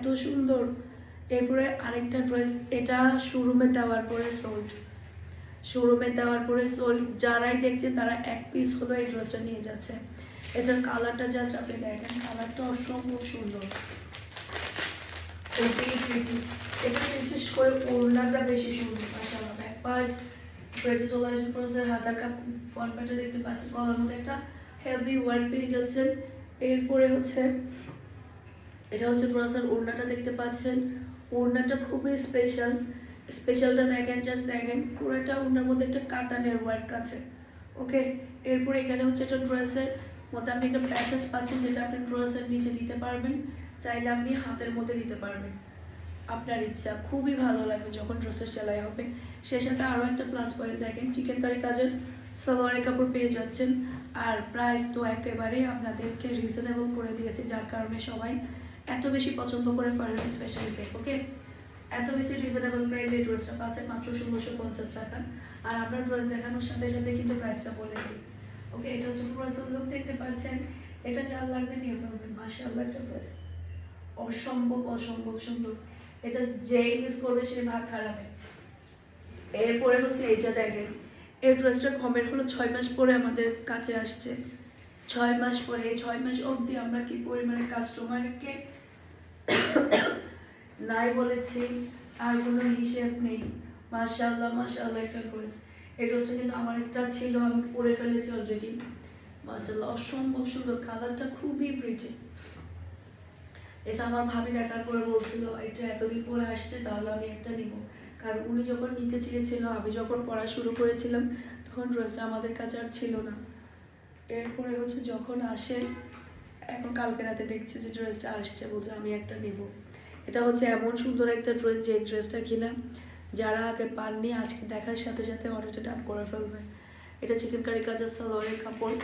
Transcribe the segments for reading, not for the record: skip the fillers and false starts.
এত সুন্দর। এরপরে আরেকটা ড্রেস, এটা শোরুমে দেওয়ার পরে সোল্ড, যারাই দেখছে তারা এক পিস হলো এই ড্রেসটা নিয়ে যাচ্ছে। এটার কালারটা জাস্ট আপনি দেখেন, কালারটা অসম্ভব সুন্দর। এটা বিশেষ করে ওড়নাটা বেশি সুন্দর, মাশাআল্লাহ। ব্যাক পার্ট ফ্রেটে চলে আসবে, পুরো হাতার ফ্রন্ট পার্টে দেখতে পাচ্ছেন গলার মধ্যে একটা হেভি ওয়ার্ক পেয়ে যাচ্ছেন। এরপরে হচ্ছে এটা হচ্ছে ড্রেসের ওড়নাটা দেখতে পাচ্ছেন। ওড়নাটা খুবই স্পেশালটা দেখেন, জাস্ট দেখেন পুরোটা ওড়নার মধ্যে একটা কাতানের ওয়ার্ক আছে। ওকে, এরপরে এখানে হচ্ছে একটা ড্রেসের মধ্যে আপনি একটা প্যাচেস পাচ্ছেন, যেটা আপনি ড্রেসের নিচে দিতে পারবেন, চাইলে আপনি হাতের মধ্যে দিতে পারবেন, আপনার ইচ্ছা। খুবই ভালো লাগবে যখন ড্রেসের সেলাই হবে। সেই সাথে আরও একটা প্লাস পয়েন্ট দেখেন, চিকেন কারি কাজের সালোয়ারের কাপড় পেয়ে যাচ্ছেন। আর প্রাইস তো একেবারে আপনাদেরকে রিজনেবল করে দিয়েছে, যার কারণে সবাই এত বেশি পছন্দ করে ফারহান স্পেশাল কেক। ওকে, এত বেশি রিজনেবল প্রাইসে এই ড্রেসটা পাচ্ছেন মাত্র 1650 টাকা। আর আপনার ড্রেস দেখানোর সাথে সাথে কিন্তু প্রাইসটা বলে দিই। ওকে, এটা হচ্ছে ড্রেসের লুক দেখতে পাচ্ছেন। এটা যার লাগবে নিয়ে ফেলবেন, মাশাআল্লাহ একটা ড্রেস, অসম্ভব সুন্দর। এটা যে মিস করবে সে ভাগ খারাপে। এরপরে হচ্ছে এইটা দেখেন, এই ড্রেসটা কমের হলো 6 মাস পরে আমাদের কাছে আসছে। 6 মাস পরে, এই 6 মাস অবধি আমরা কি পরিমাণে কাস্টমারকে নাই বলেছি আর কোনো হিসেব নেই। মাশাআল্লাহ একটা ড্রেস। এই ড্রেসটা কিন্তু আমার একটা ছিল, আমি পরে ফেলেছি অলরেডি। মাশাআল্লাহ অসম্ভব সুন্দর, কালারটা খুবই প্রিটি। এটা আমার ভাবি দেখার পরে বলছিল এটা এতদিন পরে আসছে, তাহলে আমি একটা নিব। কারণ উনি যখন নিতে চেয়েছিল, আমি যখন পড়া শুরু করেছিলাম, তখন ড্রেসটা আমাদের কাছে আর ছিল না। এরপরে হচ্ছে যখন আসে, এখন কালকে রাতে দেখছি যে ড্রেসটা আসছে, বলছে আমি একটা নিব। এটা হচ্ছে এমন সুন্দর একটা ড্রেস, যে ড্রেসটা কিনা যারা আগে পাননি আজকে দেখার সাথে সাথে অর্ডারটা ডান করে ফেলবে। এটা চিকেন কারি কাজের সালোয়ারের কাপড়।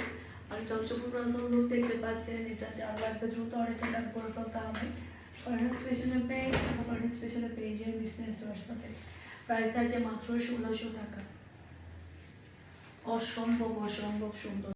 আর এটা হচ্ছে পুরো লুক দেখতে পাচ্ছেন। এটা যার লাগবে দ্রুত অর্ডারটা ডান করে ফেলতে হবে। ফারহান স্পেশালের পেজ, ফারহান স্পেশালের পেজের বিজনেস হোয়াটসঅ্যাপে প্রাইস থাকছে মাত্র 1600 টাকা। অসম্ভব সুন্দর।